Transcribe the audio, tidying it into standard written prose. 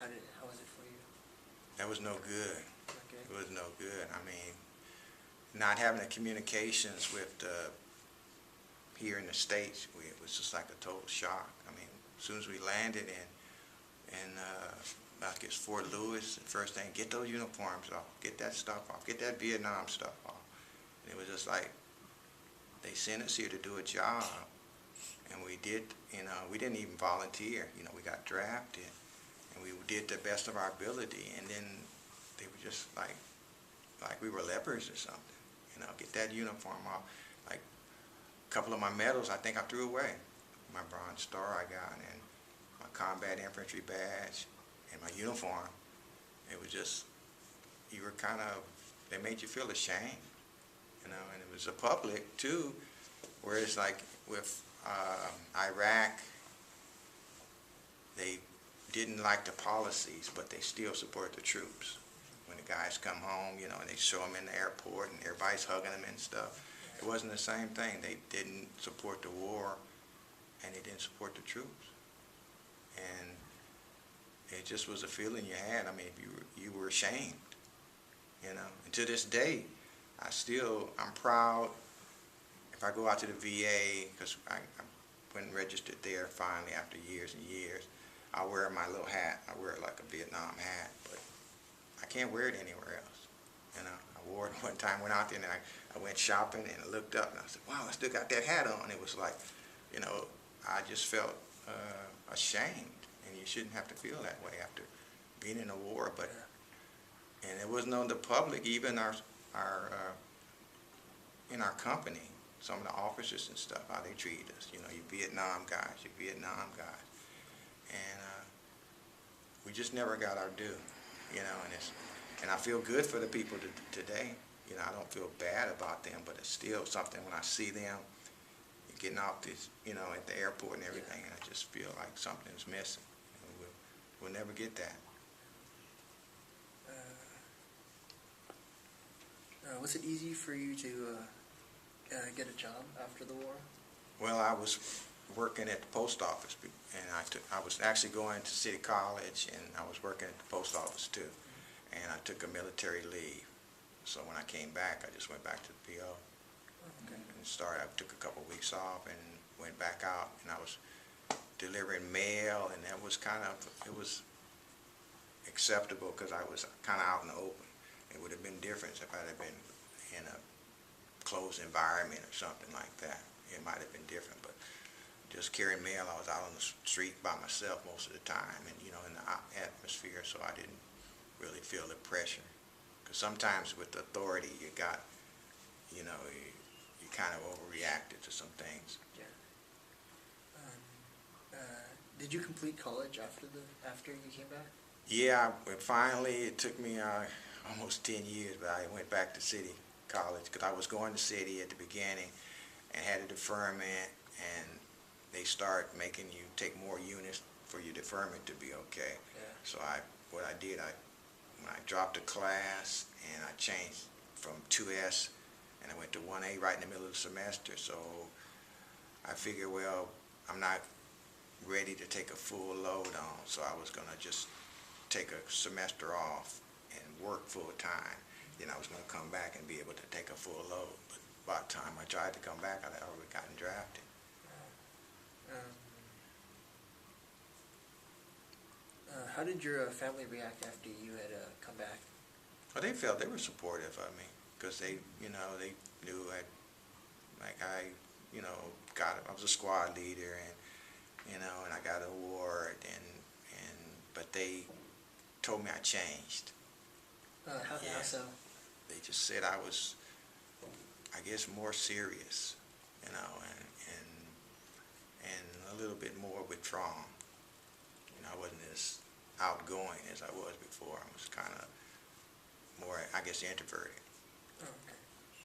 How was it for you? That was no good. Okay. It was no good. I mean, not having the communications with here in the States, it was just like a total shock. I mean, as soon as we landed in I guess Fort Lewis, the first thing, get those uniforms off, get that stuff off, get that Vietnam stuff off. And it was just like, they sent us here to do a job, and we did, we didn't even volunteer. We got drafted, and we did the best of our ability, and then they were just like we were lepers or something. Get that uniform off. Like a couple of my medals, I think I threw away. My Bronze Star I got, and my combat infantry badge, and my uniform. It was just, you were kind of, they made you feel ashamed, and it was a public too, where it's like with Iraq, they didn't like the policies, but they still support the troops. When the guys come home, and they show them in the airport and everybody's hugging them and stuff. It wasn't the same thing. They didn't support the war, and they didn't support the troops. And it just was a feeling you had. I mean, you were ashamed, And to this day, I'm proud. If I go out to the VA, because I went and registered there finally after years and years, I wear my little hat. I wear it like a Vietnam hat, but I can't wear it anywhere else. I wore it one time, went out there, and I went shopping, and I looked up, and I said, wow, I still got that hat on. It was like, I just felt ashamed, and you shouldn't have to feel that way after being in a war. But and it wasn't on the public, even our in our company, some of the officers and stuff, how they treated us. You Vietnam guys, you Vietnam guys, and we just never got our due. And I feel good for the people today. I don't feel bad about them, but it's still something when I see them getting off this, at the airport and everything, and I just feel like something's missing. We'll never get that. Was it easy for you to get a job after the war? Well, I was working at the post office, and I was actually going to City College, and I was working at the post office too. And I took a military leave. So when I came back, I just went back to the PO. Okay. And I took a couple of weeks off and went back out, and I was delivering mail, and it was acceptable because I was kind of out in the open. It would have been different if I'd have been in a closed environment or something like that. It might have been different, but just carrying mail, I was out on the street by myself most of the time, and in the atmosphere, so I didn't really feel the pressure. Because sometimes with authority, you kind of overreacted to some things. Yeah. Did you complete college after you came back? Yeah, finally, it took me almost 10 years, but I went back to City College because I was going to City at the beginning and had a deferment, and they start making you take more units for your deferment to be okay. Yeah. So when I dropped a class, and I changed from 2S, and I went to 1A right in the middle of the semester, so I figured, well, I'm not ready to take a full load on, so I was going to just take a semester off and work full time. Then I was going to come back and be able to take a full load. But by the time I tried to come back, I had already gotten drafted. How did your family react after you had come back? Well, they were supportive of me because they knew I was a squad leader, and I got an award, but they told me I changed. How so? They just said I was, I guess, more serious, and a little bit more withdrawn. I wasn't as outgoing as I was before. I was kind of more, I guess, introverted. Okay.